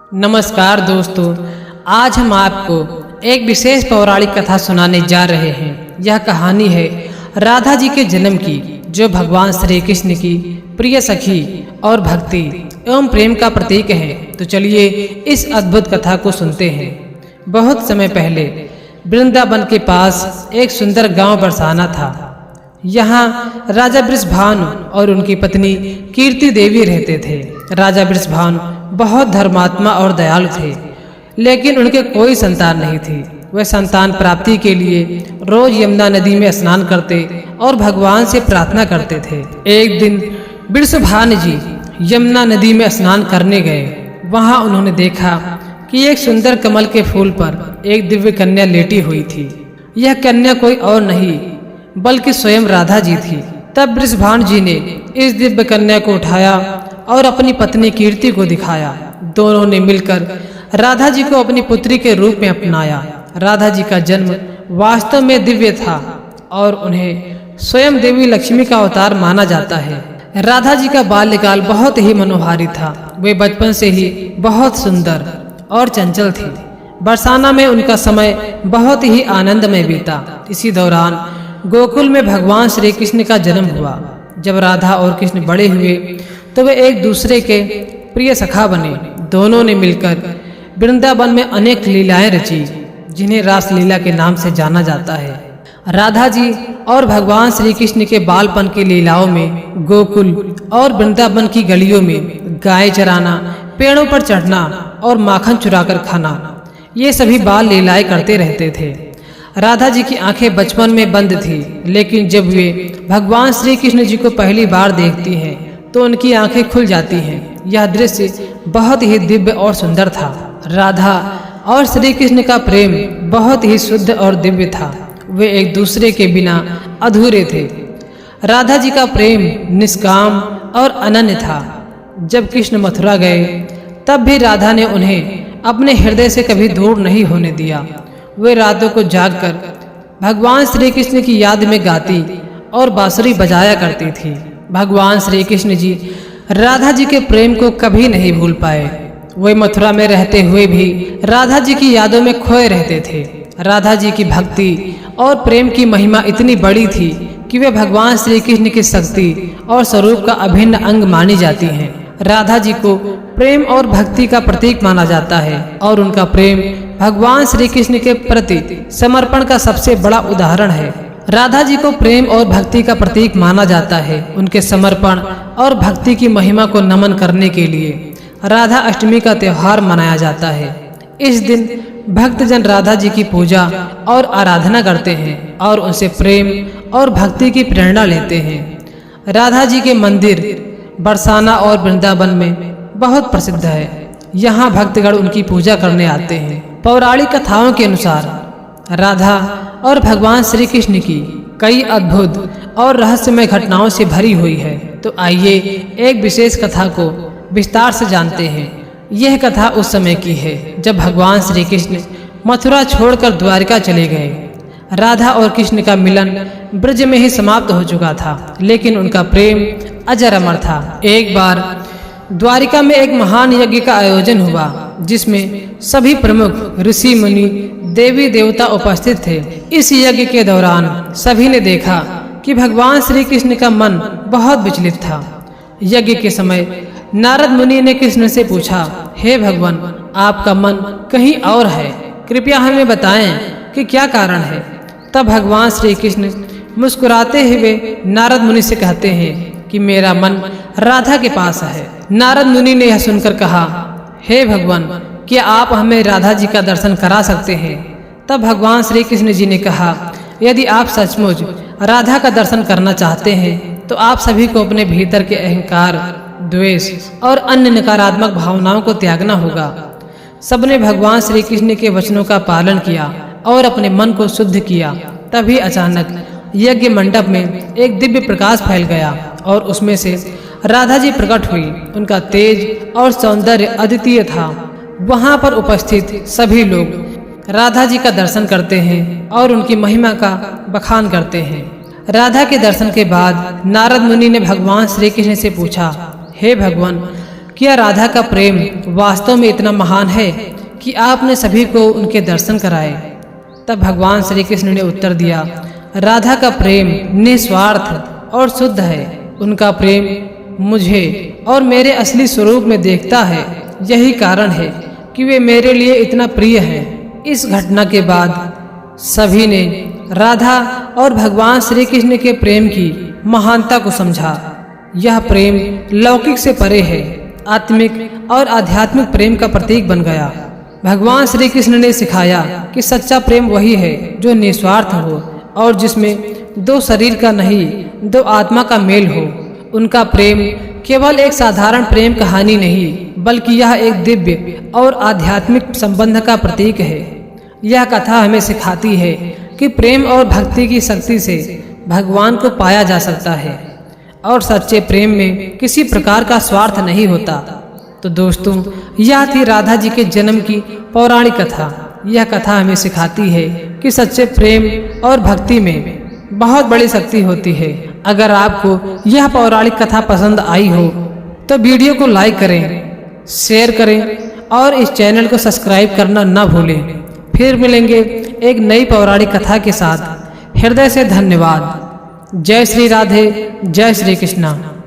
नमस्कार दोस्तों, आज हम आपको एक विशेष पौराणिक कथा सुनाने जा रहे हैं। यह कहानी है राधा जी के जन्म की, जो भगवान श्री कृष्ण की प्रिय सखी और भक्ति एवं प्रेम का प्रतीक है। तो चलिए इस अद्भुत कथा को सुनते हैं। बहुत समय पहले वृंदावन के पास एक सुंदर गांव बरसाना था। यहाँ राजा वृषभानु और उनकी पत्नी कीर्ति देवी रहते थे। राजा वृषभानु बहुत धर्मात्मा और दयालु थे, लेकिन उनके कोई संतान नहीं थी। वे संतान प्राप्ति के लिए रोज यमुना नदी में स्नान करते और भगवान से प्रार्थना करते थे। एक दिन वृषभानु जी यमुना नदी में स्नान करने गए। वहां उन्होंने देखा कि एक सुंदर कमल के फूल पर एक दिव्य कन्या लेटी हुई थी। यह कन्या कोई और नहीं बल्कि स्वयं राधा जी थी। तब वृषभानु जी ने इस दिव्य कन्या को उठाया और अपनी पत्नी कीर्ति को दिखाया। दोनों ने मिलकर राधा जी को अपनी पुत्री के रूप में अपनाया। राधा जी का जन्म वास्तव में दिव्य था और उन्हें स्वयं देवी लक्ष्मी का अवतार माना जाता है। राधा जी का बाल्यकाल बहुत ही मनोहारी था। वे बचपन से ही बहुत सुंदर और चंचल थी। बरसाना में उनका समय बहुत ही आनंदमय बीता। इसी दौरान गोकुल में भगवान श्री कृष्ण का जन्म हुआ। जब राधा और कृष्ण बड़े हुए तो वे एक दूसरे के प्रिय सखा बने। दोनों ने मिलकर वृंदावन में अनेक लीलाएं रची, जिन्हें रास लीला के नाम से जाना जाता है। राधा जी और भगवान श्री कृष्ण के बालपन की लीलाओं में गोकुल और वृंदावन की गलियों में गाय चराना, पेड़ों पर चढ़ना और माखन चुराकर खाना, ये सभी बाल लीलाएं करते रहते थे। राधा जी की आंखें बचपन में बंद थी, लेकिन जब वे भगवान श्री कृष्ण जी को पहली बार देखती हैं तो उनकी आंखें खुल जाती हैं। यह दृश्य बहुत ही दिव्य और सुंदर था। राधा और श्री कृष्ण का प्रेम बहुत ही शुद्ध और दिव्य था। वे एक दूसरे के बिना अधूरे थे। राधा जी का प्रेम निष्काम और अनन्य था। जब कृष्ण मथुरा गए तब भी राधा ने उन्हें अपने हृदय से कभी दूर नहीं होने दिया। वे रातों को जागकर भगवान श्री कृष्ण की याद में गाती और बांसुरी बजाया करती थी। भगवान श्री कृष्ण जी राधा जी के प्रेम को कभी नहीं भूल पाए। वे मथुरा में रहते हुए भी राधा जी की यादों में खोए रहते थे। राधा जी की भक्ति और प्रेम की महिमा इतनी बड़ी थी कि वे भगवान श्री कृष्ण की शक्ति और स्वरूप का अभिन्न अंग मानी जाती हैं। राधा जी को प्रेम और भक्ति का प्रतीक माना जाता है और उनका प्रेम भगवान श्री कृष्ण के प्रति समर्पण का सबसे बड़ा उदाहरण है। राधा जी को प्रेम और भक्ति का प्रतीक माना जाता है। उनके समर्पण और भक्ति की महिमा को नमन करने के लिए राधा अष्टमी का त्योहार मनाया जाता है। इस दिन भक्तजन राधा जी की पूजा और आराधना करते हैं और उनसे प्रेम और भक्ति की प्रेरणा लेते हैं। राधा जी के मंदिर बरसाना और वृंदावन में बहुत प्रसिद्ध है। यहाँ भक्तगण उनकी पूजा करने आते हैं। पौराणिक कथाओं के अनुसार राधा और भगवान श्री कृष्ण की कई अद्भुत और रहस्यमय घटनाओं से भरी हुई है। तो आइए एक विशेष कथा को विस्तार से जानते हैं। यह कथा उस समय की है जब भगवान श्री कृष्ण मथुरा छोड़कर द्वारिका चले गए। राधा और कृष्ण का मिलन ब्रज में ही समाप्त हो चुका था, लेकिन उनका प्रेम अजर अमर था। एक बार द्वारिका में एक महान यज्ञ का आयोजन हुआ, जिसमें सभी प्रमुख ऋषि मुनि देवी देवता उपस्थित थे। इस यज्ञ के दौरान सभी ने देखा कि भगवान श्री कृष्ण का मन बहुत विचलित था। यज्ञ के समय नारद मुनि ने कृष्ण से पूछा, हे भगवान, आपका मन कहीं और है, कृपया हमें बताएं कि क्या कारण है। तब भगवान श्री कृष्ण मुस्कुराते हुए नारद मुनि से कहते हैं कि मेरा मन राधा के पास है। नारद मुनि ने यह सुनकर कहा, हे भगवान, क्या आप हमें राधा जी का दर्शन करा सकते हैं। तब भगवान श्री कृष्ण जी ने कहा, यदि आप सचमुच राधा का दर्शन करना चाहते हैं तो आप सभी को अपने भीतर के अहंकार, द्वेष और अन्य नकारात्मक भावनाओं को त्यागना होगा। सबने भगवान श्री कृष्ण के वचनों का पालन किया और अपने मन को शुद्ध किया। तभी अचानक यज्ञ मंडप में एक दिव्य प्रकाश फैल गया और उसमें से राधा जी प्रकट हुई। उनका तेज और सौंदर्य अद्वितीय था। वहां पर उपस्थित सभी लोग राधा जी का दर्शन करते हैं और उनकी महिमा का बखान करते हैं। राधा के दर्शन के बाद नारद मुनि ने भगवान श्री कृष्ण से पूछा, हे भगवान, क्या राधा का प्रेम वास्तव में इतना महान है कि आपने सभी को उनके दर्शन कराए? तब भगवान श्री कृष्ण ने उत्तर दिया, राधा का प्रेम निस्वार्थ और शुद्ध है। उनका प्रेम मुझे और मेरे असली स्वरूप में देखता है। यही कारण है कि वे मेरे लिए इतना प्रिय हैं। इस घटना के बाद सभी ने राधा और भगवान श्री कृष्ण के प्रेम की महानता को समझा। यह प्रेम लौकिक से परे है, आत्मिक और आध्यात्मिक प्रेम का प्रतीक बन गया। भगवान श्री कृष्ण ने सिखाया कि सच्चा प्रेम वही है जो निस्वार्थ हो और जिसमें दो शरीर का नहीं, दो आत्मा का मेल हो। उनका प्रेम केवल एक साधारण प्रेम कहानी नहीं, बल्कि यह एक दिव्य और आध्यात्मिक संबंध का प्रतीक है। यह कथा हमें सिखाती है कि प्रेम और भक्ति की शक्ति से भगवान को पाया जा सकता है और सच्चे प्रेम में किसी प्रकार का स्वार्थ नहीं होता। तो दोस्तों, यह थी राधा जी के जन्म की पौराणिक कथा। यह कथा हमें सिखाती है कि सच्चे प्रेम और भक्ति में बहुत बड़ी शक्ति होती है। अगर आपको यह पौराणिक कथा पसंद आई हो तो वीडियो को लाइक करें, शेयर करें और इस चैनल को सब्सक्राइब करना न भूलें। फिर मिलेंगे एक नई पौराणिक कथा के साथ। हृदय से धन्यवाद। जय श्री राधे, जय श्री कृष्णा।